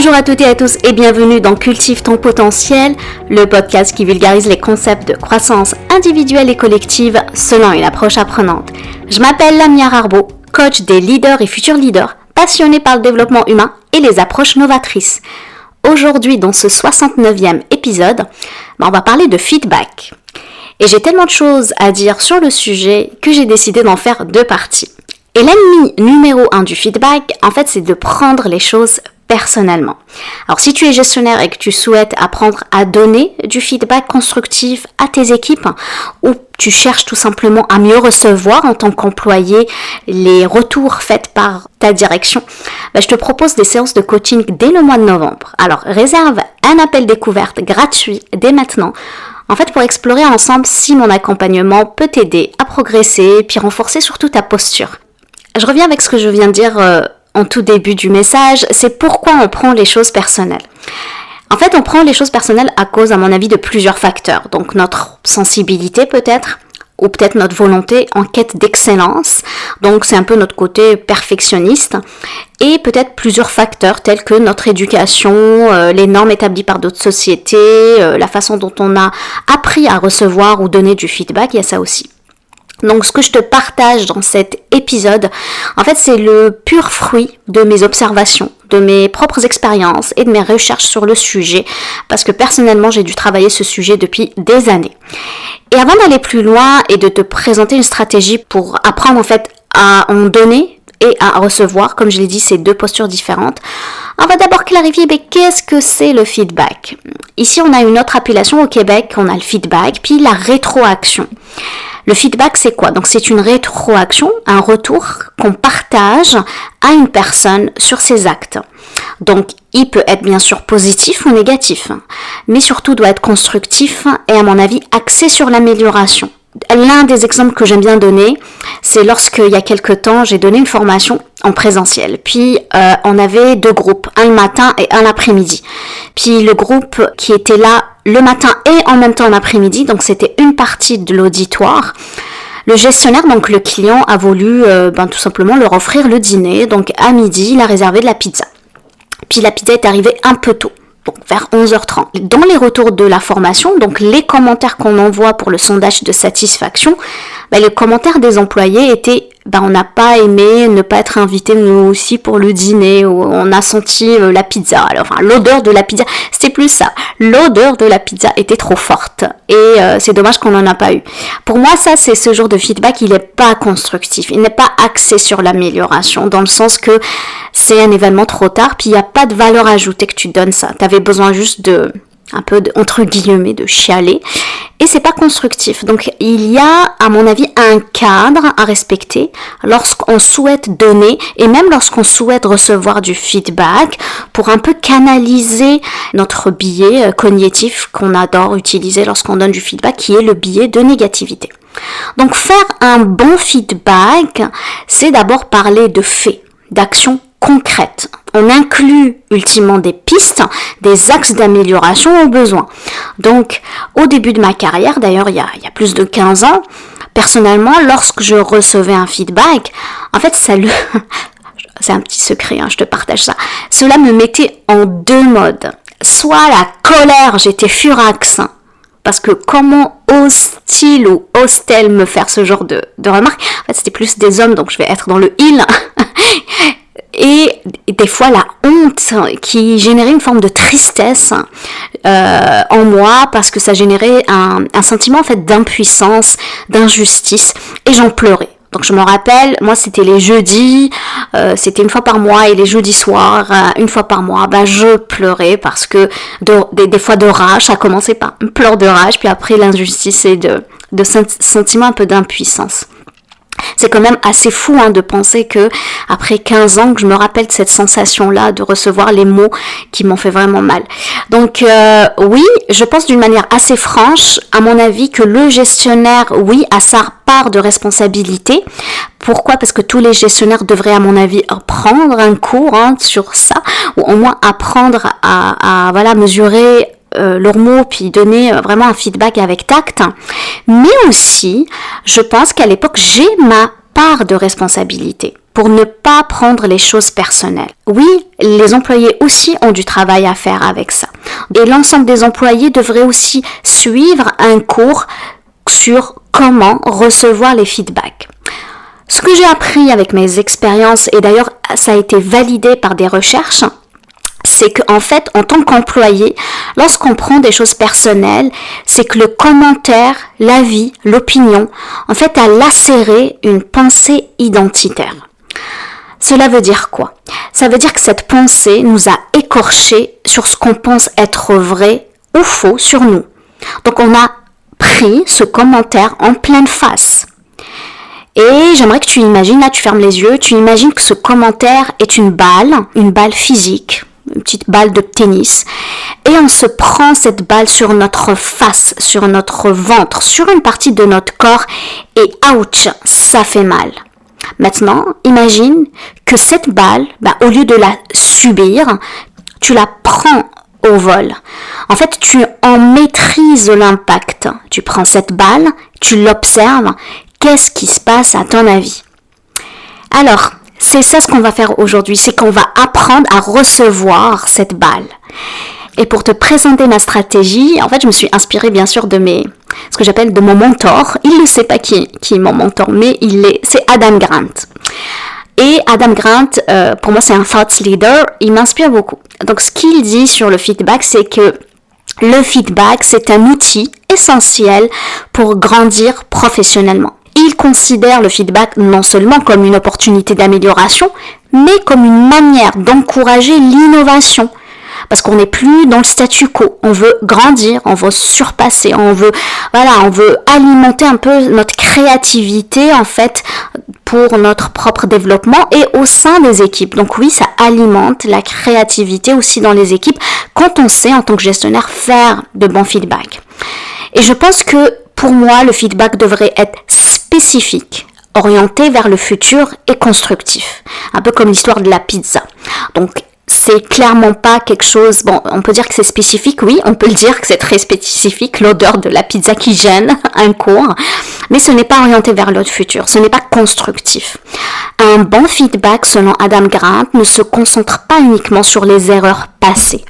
Bonjour à toutes et à tous et bienvenue dans Cultive ton potentiel, le podcast qui vulgarise les concepts de croissance individuelle et collective selon une approche apprenante. Je m'appelle Lamia Rarbo, coach des leaders et futurs leaders, passionnée par le développement humain et les approches novatrices. Aujourd'hui, dans ce 69e épisode, on va parler de feedback. Et j'ai tellement de choses à dire sur le sujet que j'ai décidé d'en faire deux parties. Et l'ennemi numéro 1 du feedback, en fait, c'est de prendre les choses personnellement. Alors si tu es gestionnaire et que tu souhaites apprendre à donner du feedback constructif à tes équipes ou tu cherches tout simplement à mieux recevoir en tant qu'employé les retours faits par ta direction, je te propose des séances de coaching dès le mois de novembre. Alors réserve un appel découverte gratuit dès maintenant. En fait, pour explorer ensemble si mon accompagnement peut t'aider à progresser puis renforcer surtout ta posture. Je reviens avec ce que je viens de dire en tout début du message, c'est pourquoi on prend les choses personnelles. En fait, on prend les choses personnelles à cause, à mon avis, de plusieurs facteurs. Donc notre sensibilité peut-être, ou peut-être notre volonté en quête d'excellence. Donc c'est un peu notre côté perfectionniste. Et peut-être plusieurs facteurs tels que notre éducation, les normes établies par d'autres sociétés, la façon dont on a appris à recevoir ou donner du feedback, il y a ça aussi. Donc ce que je te partage dans cet épisode, en fait c'est le pur fruit de mes observations, de mes propres expériences et de mes recherches sur le sujet, parce que personnellement j'ai dû travailler ce sujet depuis des années. Et avant d'aller plus loin et de te présenter une stratégie pour apprendre en fait à en donner et à recevoir, comme je l'ai dit, c'est deux postures différentes, on va d'abord clarifier qu'est-ce que c'est le feedback. Ici on a une autre appellation au Québec, on a le feedback, puis la rétroaction. Le feedback, c'est quoi? Donc, c'est une rétroaction, un retour qu'on partage à une personne sur ses actes. Donc, il peut être bien sûr positif ou négatif, mais surtout doit être constructif et à mon avis axé sur l'amélioration. L'un des exemples que j'aime bien donner, c'est lorsqu'il y a quelque temps, j'ai donné une formation en présentiel. Puis, on avait deux groupes, un le matin et un l'après-midi. Puis, le groupe qui était là le matin et en même temps l'après-midi, donc c'était une partie de l'auditoire. Le gestionnaire, donc le client, a voulu tout simplement leur offrir le dîner. Donc, à midi, il a réservé de la pizza. Puis, la pizza est arrivée un peu tôt. Donc vers 11h30. Dans les retours de la formation, donc les commentaires qu'on envoie pour le sondage de satisfaction, les commentaires des employés étaient on n'a pas aimé ne pas être invité nous aussi pour le dîner, ou on a senti la pizza. Alors, l'odeur de la pizza, c'était plus ça. L'odeur de la pizza était trop forte et c'est dommage qu'on n'en a pas eu. Pour moi, ça, c'est ce genre de feedback, il n'est pas constructif, il n'est pas axé sur l'amélioration, dans le sens que c'est un événement trop tard, puis il n'y a pas de valeur ajoutée que tu donnes ça. Tu avais besoin juste de un peu entre guillemets de chialer et c'est pas constructif. Donc il y a à mon avis un cadre à respecter lorsqu'on souhaite donner et même lorsqu'on souhaite recevoir du feedback pour un peu canaliser notre biais cognitif qu'on adore utiliser lorsqu'on donne du feedback, qui est le biais de négativité. Donc faire un bon feedback, c'est d'abord parler de faits, d'actions concrètes. On inclut ultimement des pistes, des axes d'amélioration au besoin. Donc, au début de ma carrière, d'ailleurs il y a plus de 15 ans, personnellement, lorsque je recevais un feedback, en fait, c'est un petit secret, je te partage ça, cela me mettait en deux modes. Soit la colère, j'étais furax, parce que comment ose-t-il ou ose-t-elle me faire ce genre de remarques? En fait, c'était plus des hommes, donc je vais être dans le il. Et des fois la honte qui générait une forme de tristesse en moi, parce que ça générait un sentiment en fait d'impuissance, d'injustice, et j'en pleurais. Donc je me rappelle, moi c'était les jeudis, c'était une fois par mois, et les jeudis soirs, une fois par mois, je pleurais parce que des fois de rage, ça commençait par une pleurs de rage, puis après l'injustice et de sentiment un peu d'impuissance. C'est quand même assez fou de penser que après 15 ans que je me rappelle de cette sensation-là de recevoir les mots qui m'ont fait vraiment mal. Donc oui, je pense d'une manière assez franche, à mon avis, que le gestionnaire, oui, a sa part de responsabilité. Pourquoi? Parce que tous les gestionnaires devraient, à mon avis, prendre un cours sur ça, ou au moins apprendre à mesurer leurs mots, puis donner vraiment un feedback avec tact. Mais aussi, je pense qu'à l'époque, j'ai ma part de responsabilité. pour ne pas prendre les choses personnelles. Oui, les employés aussi ont du travail à faire avec ça. Et l'ensemble des employés devraient aussi suivre un cours sur comment recevoir les feedbacks. Ce que j'ai appris avec mes expériences, et d'ailleurs ça a été validé par des recherches, c'est qu'en fait, en tant qu'employé, lorsqu'on prend des choses personnelles, c'est que le commentaire, l'avis, l'opinion, en fait, a lacéré une pensée identitaire. Cela veut dire quoi? Ça veut dire que cette pensée nous a écorchés sur ce qu'on pense être vrai ou faux sur nous. Donc on a pris ce commentaire en pleine face. Et j'aimerais que tu imagines, là tu fermes les yeux, tu imagines que ce commentaire est une balle physique, une petite balle de tennis, et on se prend cette balle sur notre face, sur notre ventre, sur une partie de notre corps, et ouch, ça fait mal. Maintenant, imagine que cette balle, au lieu de la subir, tu la prends au vol. En fait, tu en maîtrises l'impact. Tu prends cette balle, tu l'observes, qu'est-ce qui se passe à ton avis? Alors, c'est ça ce qu'on va faire aujourd'hui, c'est qu'on va apprendre à recevoir cette balle. Et pour te présenter ma stratégie, en fait, je me suis inspirée bien sûr de ce que j'appelle de mon mentor. Il ne sait pas qui est mon mentor, mais c'est Adam Grant. Et Adam Grant, pour moi, c'est un thought leader. Il m'inspire beaucoup. Donc, ce qu'il dit sur le feedback, c'est que le feedback, c'est un outil essentiel pour grandir professionnellement. Il considère le feedback non seulement comme une opportunité d'amélioration, mais comme une manière d'encourager l'innovation. Parce qu'on n'est plus dans le statu quo. On veut grandir, on veut surpasser, on veut alimenter un peu notre créativité, en fait, pour notre propre développement et au sein des équipes. Donc oui, ça alimente la créativité aussi dans les équipes quand on sait, en tant que gestionnaire, faire de bons feedbacks. Et je pense que, pour moi, le feedback devrait être spécifique, orienté vers le futur et constructif. Un peu comme l'histoire de la pizza. Donc, c'est clairement pas quelque chose, on peut dire que c'est spécifique, oui, on peut le dire que c'est très spécifique, l'odeur de la pizza qui gêne un cours, mais ce n'est pas orienté vers le futur, ce n'est pas constructif. Un bon feedback, selon Adam Grant, ne se concentre pas uniquement sur les erreurs passées,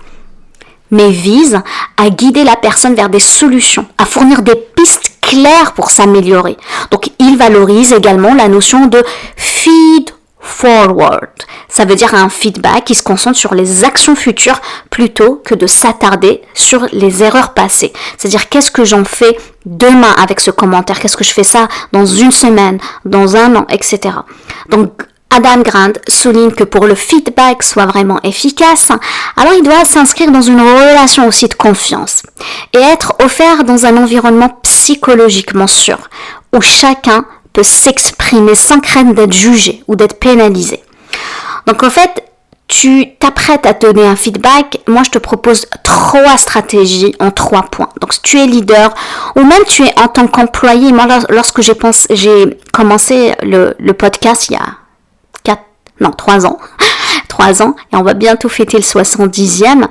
mais vise à guider la personne vers des solutions, à fournir des pistes claires pour s'améliorer. Donc, il valorise également la notion de feed forward. Ça veut dire un feedback qui se concentre sur les actions futures plutôt que de s'attarder sur les erreurs passées. C'est-à-dire qu'est-ce que j'en fais demain avec ce commentaire, qu'est-ce que je fais ça dans une semaine, dans un an, etc. Donc Adam Grant souligne que pour le feedback soit vraiment efficace, alors il doit s'inscrire dans une relation aussi de confiance et être offert dans un environnement psychologiquement sûr où chacun peut s'exprimer sans crainte d'être jugé ou d'être pénalisé. Donc en fait, tu t'apprêtes à te donner un feedback, moi je te propose 3 stratégies en 3 points. Donc si tu es leader ou même tu es en tant qu'employé, moi lorsque j'ai commencé le podcast il y a 3 ans, 3 ans, et on va bientôt fêter le 70e,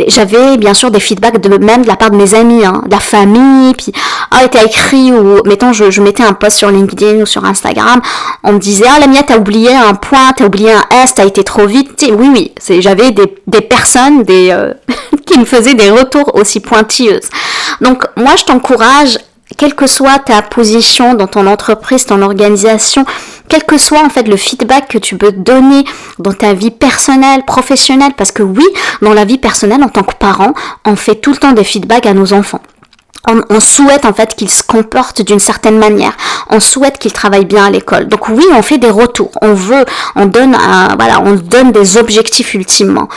j'avais bien sûr des feedbacks même de la part de mes amis, de la famille, puis t'as écrit, ou mettons je mettais un post sur LinkedIn ou sur Instagram, on me disait Lamia, t'as oublié un point, t'as oublié un S, t'as été trop vite. Oui, j'avais des personnes qui me faisaient des retours aussi pointilleuses. Donc moi je t'encourage, quelle que soit ta position dans ton entreprise, ton organisation, quel que soit en fait le feedback que tu peux donner dans ta vie personnelle, professionnelle, parce que oui, dans la vie personnelle en tant que parent, on fait tout le temps des feedbacks à nos enfants. On souhaite en fait qu'ils se comportent d'une certaine manière. On souhaite qu'ils travaillent bien à l'école. Donc oui, on fait des retours. On donne des objectifs ultimement.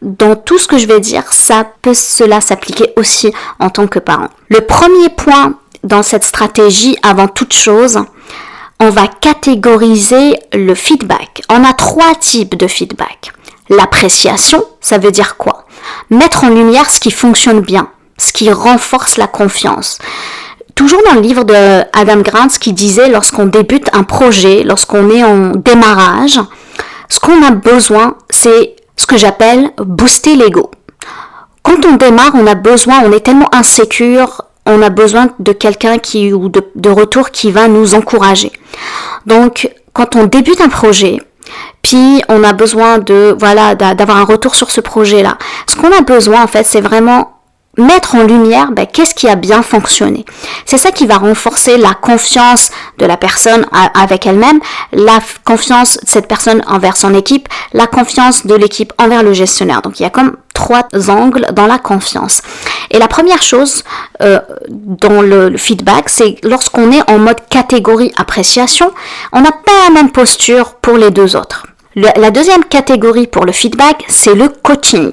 Dans tout ce que je vais dire, cela s'appliquer aussi en tant que parent. Le premier point dans cette stratégie, avant toute chose, on va catégoriser le feedback. On a 3 types de feedback. L'appréciation, ça veut dire quoi? Mettre en lumière ce qui fonctionne bien, ce qui renforce la confiance. Toujours dans le livre de Adam Grant, ce qu'il disait lorsqu'on débute un projet, lorsqu'on est en démarrage, ce qu'on a besoin, c'est ce que j'appelle booster l'ego. Quand on démarre, on est tellement insécure, on a besoin de quelqu'un de retour qui va nous encourager. Donc, quand on débute un projet, puis on a besoin d'avoir un retour sur ce projet-là. Ce qu'on a besoin, en fait, c'est vraiment mettre en lumière qu'est-ce qui a bien fonctionné. C'est ça qui va renforcer la confiance de la personne avec elle-même, la confiance de cette personne envers son équipe, la confiance de l'équipe envers le gestionnaire. Donc il y a comme 3 angles dans la confiance. Et la première chose dans le feedback, c'est lorsqu'on est en mode catégorie appréciation, on n'a pas la même posture pour les 2 autres. La deuxième catégorie pour le feedback, c'est le coaching.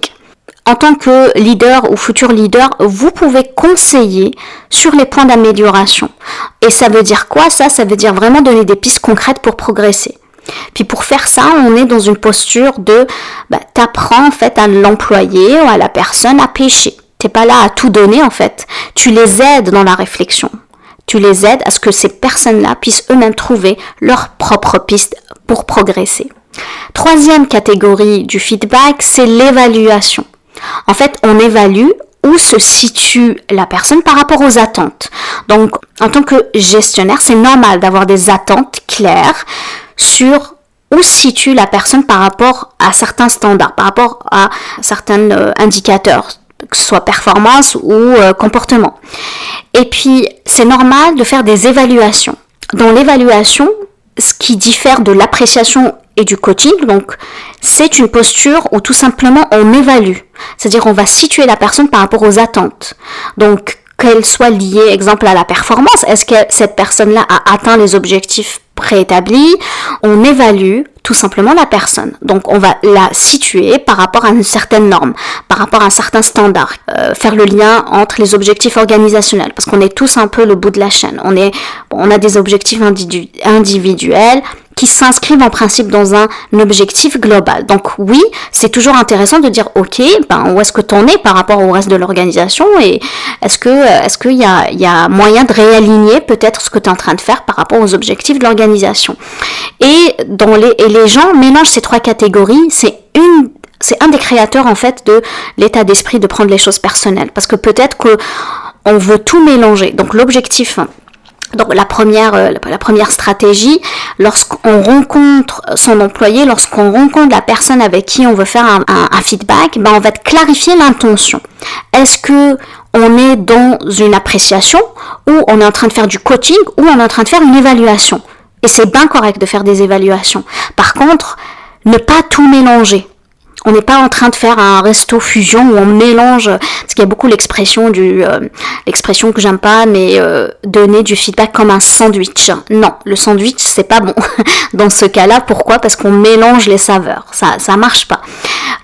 En tant que leader ou futur leader, vous pouvez conseiller sur les points d'amélioration. Et ça veut dire quoi ça? Ça veut dire vraiment donner des pistes concrètes pour progresser. Puis pour faire ça, on est dans une posture de t'apprends en fait à l'employé ou à la personne à pêcher. T'es pas là à tout donner en fait. Tu les aides dans la réflexion. Tu les aides à ce que ces personnes-là puissent eux-mêmes trouver leurs propres pistes pour progresser. Troisième catégorie du feedback, c'est l'évaluation. En fait, on évalue où se situe la personne par rapport aux attentes. Donc, en tant que gestionnaire, c'est normal d'avoir des attentes claires sur où se situe la personne par rapport à certains standards, par rapport à certains indicateurs, que ce soit performance ou comportement. Et puis, c'est normal de faire des évaluations. Dans l'évaluation, ce qui diffère de l'appréciation et du coaching, donc c'est une posture où tout simplement on évalue, c'est-à-dire on va situer la personne par rapport aux attentes, donc qu'elle soit liée, exemple, à la performance, est-ce que cette personne-là a atteint les objectifs préétablis, on évalue tout simplement la personne, donc on va la situer par rapport à une certaine norme, par rapport à un certain standard, faire le lien entre les objectifs organisationnels, parce qu'on est tous un peu le bout de la chaîne, on a des objectifs individuels, qui s'inscrivent en principe dans un objectif global. Donc oui, c'est toujours intéressant de dire ok, où est-ce que tu en es par rapport au reste de l'organisation et est-ce qu'il y a moyen de réaligner peut-être ce que tu es en train de faire par rapport aux objectifs de l'organisation. Et les gens mélangent ces 3 catégories, c'est un des créateurs en fait de l'état d'esprit de prendre les choses personnelles parce que peut-être que on veut tout mélanger. Donc l'objectif, donc la première stratégie, lorsqu'on rencontre son employé, lorsqu'on rencontre la personne avec qui on veut faire un feedback, on va clarifier l'intention. Est-ce que on est dans une appréciation ou on est en train de faire du coaching ou on est en train de faire une évaluation? Et c'est bien correct de faire des évaluations. Par contre, ne pas tout mélanger. On n'est pas en train de faire un resto fusion où on mélange, parce qu'il y a beaucoup l'expression que j'aime pas, mais donner du feedback comme un sandwich. Non, le sandwich c'est pas bon. Dans ce cas-là, pourquoi? Parce qu'on mélange les saveurs. Ça marche pas.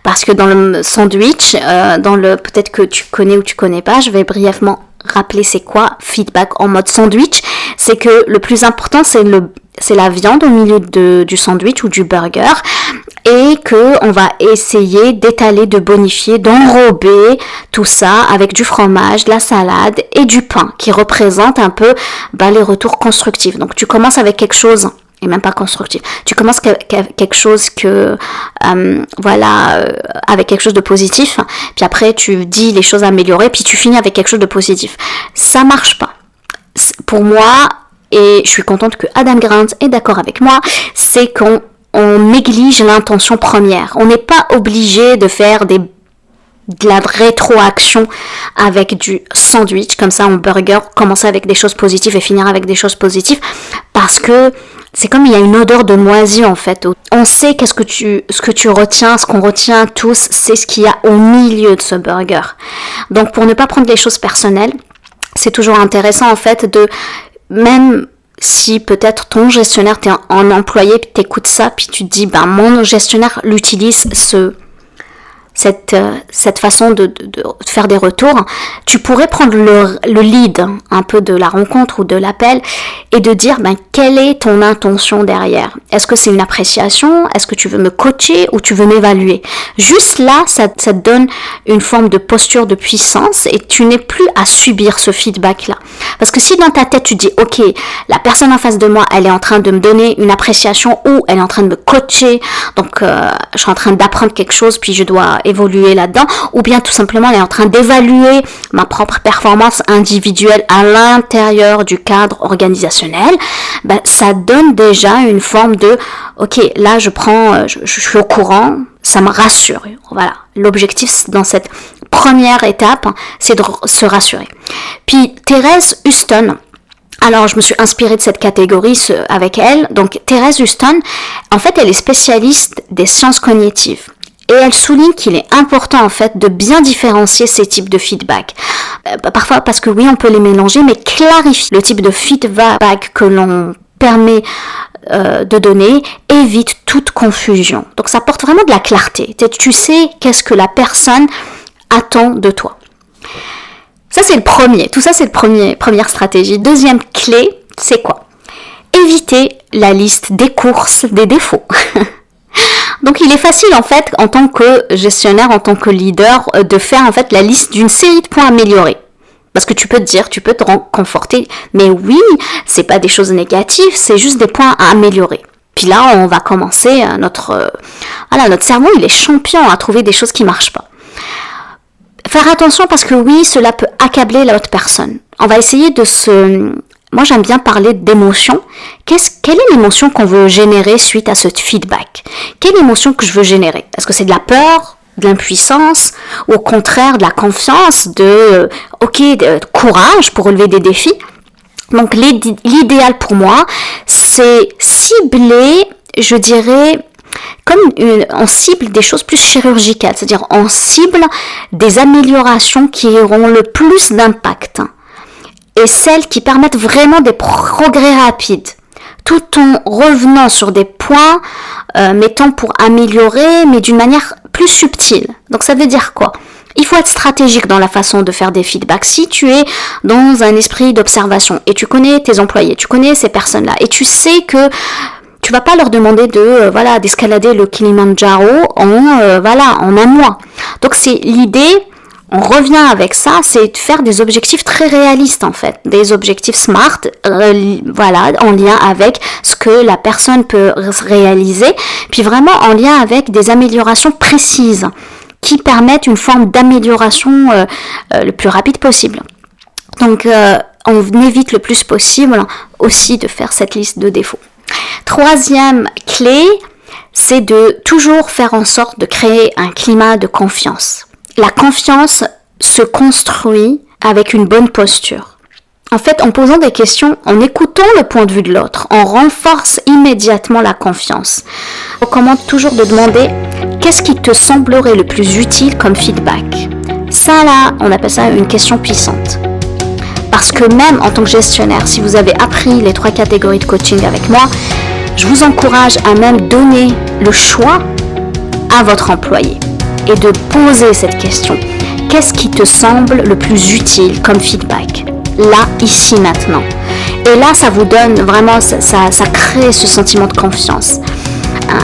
Parce que dans le sandwich, peut-être que tu connais ou tu connais pas, je vais brièvement rappeler c'est quoi feedback en mode sandwich. C'est que le plus important c'est la viande au milieu du sandwich ou du burger et que on va essayer d'étaler, de bonifier, d'enrober tout ça avec du fromage, de la salade et du pain qui représente un peu les retours constructifs. Donc tu commences avec quelque chose et même pas constructif. Tu commences quelque chose avec quelque chose de positif, puis après tu dis les choses améliorées, puis tu finis avec quelque chose de positif. Ça marche pas. Pour moi, et je suis contente que Adam Grant est d'accord avec moi, c'est qu'on néglige l'intention première. On n'est pas obligé de faire de la rétroaction avec du sandwich, comme ça en burger, commencer avec des choses positives et finir avec des choses positives, parce que c'est comme il y a une odeur de moisi en fait. On sait ce que tu retiens, ce qu'on retient tous, c'est ce qu'il y a au milieu de ce burger. Donc pour ne pas prendre les choses personnelles, c'est toujours intéressant en fait même si peut-être ton gestionnaire, t'es un employé, puis t'écoutes ça, puis tu te dis, mon gestionnaire l'utilise cette façon de faire des retours, tu pourrais prendre le lead un peu de la rencontre ou de l'appel et de dire quelle est ton intention derrière. Est-ce que c'est une appréciation? Est-ce que tu veux me coacher ou tu veux m'évaluer? Juste là, ça te donne une forme de posture de puissance et tu n'es plus à subir ce feedback-là. Parce que si dans ta tête tu dis ok, la personne en face de moi, elle est en train de me donner une appréciation ou elle est en train de me coacher, donc je suis en train d'apprendre quelque chose puis je dois évoluer là-dedans, ou bien tout simplement elle est en train d'évaluer ma propre performance individuelle à l'intérieur du cadre organisationnel, ça donne déjà une forme de ok, là je suis au courant, ça me rassure. Voilà, l'objectif dans cette première étape, c'est de se rassurer. Puis Thérèse Huston, alors je me suis inspirée de cette catégorie avec elle. Donc Thérèse Huston, en fait elle est spécialiste des sciences cognitives. Et elle souligne qu'il est important en fait de bien différencier ces types de feedback. Parfois parce que oui on peut les mélanger, mais clarifier le type de feedback que l'on permet de donner évite toute confusion. Donc ça apporte vraiment de la clarté. Tu sais qu'est-ce que la personne attend de toi. Ça c'est le premier. Tout ça c'est le première stratégie. Deuxième clé, c'est quoi? Éviter la liste des courses, des défauts. Donc il est facile en fait en tant que gestionnaire, en tant que leader, de faire en fait la liste d'une série de points améliorés. Parce que tu peux te conforter, mais oui, c'est pas des choses négatives, c'est juste des points à améliorer. Puis là, on va commencer notre cerveau, il est champion à trouver des choses qui marchent pas. Faire attention parce que oui, cela peut accabler l'autre personne. On va essayer moi j'aime bien parler d'émotion. Quelle est l'émotion qu'on veut générer suite à ce feedback? Quelle émotion que je veux générer? Est-ce que c'est de la peur, de l'impuissance, ou au contraire de la confiance, de courage pour relever des défis? Donc l'idéal pour moi, c'est cibler, je dirais, on cible des choses plus chirurgicales, c'est-à-dire on cible des améliorations qui auront le plus d'impact et celles qui permettent vraiment des progrès rapides, tout en revenant sur des points, mettons pour améliorer, mais d'une manière plus subtile. Donc ça veut dire quoi? Il faut être stratégique dans la façon de faire des feedbacks. Si tu es dans un esprit d'observation et tu connais tes employés, tu connais ces personnes-là et tu sais que tu vas pas leur demander d'escalader le Kilimandjaro en un mois. Donc c'est l'idée. On revient avec ça, c'est de faire des objectifs très réalistes en fait, des objectifs SMART, en lien avec ce que la personne peut réaliser, puis vraiment en lien avec des améliorations précises qui permettent une forme d'amélioration le plus rapide possible. Donc on évite le plus possible aussi de faire cette liste de défauts. Troisième clé, c'est de toujours faire en sorte de créer un climat de confiance. La confiance se construit avec une bonne posture. En fait, en posant des questions, en écoutant le point de vue de l'autre, on renforce immédiatement la confiance. On recommande toujours de demander qu'est-ce qui te semblerait le plus utile comme feedback. Ça là, on appelle ça une question puissante. Parce que même en tant que gestionnaire, si vous avez appris les 3 catégories de coaching avec moi, je vous encourage à même donner le choix à votre employé et de poser cette question. Qu'est-ce qui te semble le plus utile comme feedback? Là, ici, maintenant. Et là, ça vous donne vraiment, ça crée ce sentiment de confiance.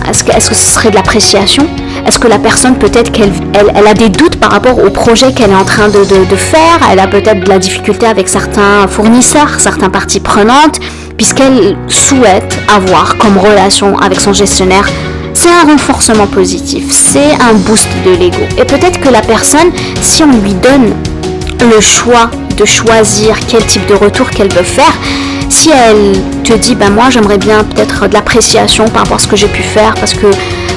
Est-ce que ce serait de l'appréciation? Est-ce que la personne, peut-être qu'elle a des doutes par rapport au projet qu'elle est en train de faire? Elle a peut-être de la difficulté avec certains fournisseurs, certaines parties prenantes, puisqu'elle souhaite avoir comme relation avec son gestionnaire. C'est un renforcement positif, c'est un boost de l'ego. Et peut-être que la personne, si on lui donne le choix de choisir quel type de retour qu'elle veut faire, si elle te dit, moi j'aimerais bien peut-être de l'appréciation par rapport à ce que j'ai pu faire, parce que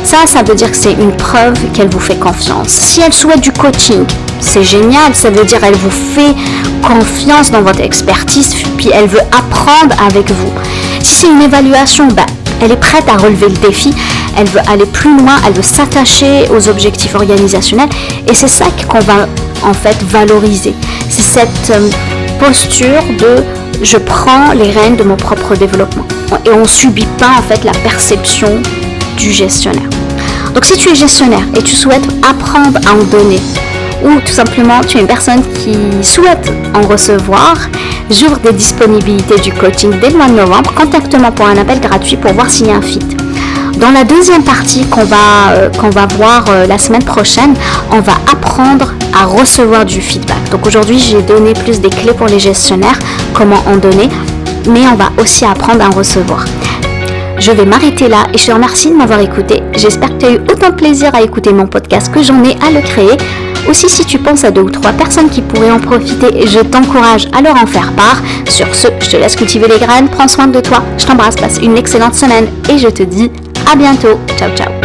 ça veut dire que c'est une preuve qu'elle vous fait confiance. Si elle souhaite du coaching, c'est génial, ça veut dire qu'elle vous fait confiance dans votre expertise, puis elle veut apprendre avec vous. Si c'est une évaluation, elle est prête à relever le défi, elle veut aller plus loin, elle veut s'attacher aux objectifs organisationnels et c'est ça qu'on va en fait valoriser. C'est cette posture de je prends les rênes de mon propre développement et on ne subit pas en fait la perception du gestionnaire. Donc si tu es gestionnaire et tu souhaites apprendre à en donner ou tout simplement tu es une personne qui souhaite en recevoir, j'ouvre des disponibilités du coaching dès le mois de novembre. Contacte-moi pour un appel gratuit pour voir s'il y a un fit. Dans la deuxième partie qu'on va voir la semaine prochaine, on va apprendre à recevoir du feedback. Donc aujourd'hui, j'ai donné plus des clés pour les gestionnaires, comment en donner, mais on va aussi apprendre à en recevoir. Je vais m'arrêter là et je te remercie de m'avoir écouté. J'espère que tu as eu autant de plaisir à écouter mon podcast que j'en ai à le créer. Aussi, si tu penses à 2 ou 3 personnes qui pourraient en profiter, je t'encourage à leur en faire part. Sur ce, je te laisse cultiver les graines, prends soin de toi. Je t'embrasse, passe une excellente semaine et je te dis à bientôt. Ciao, ciao.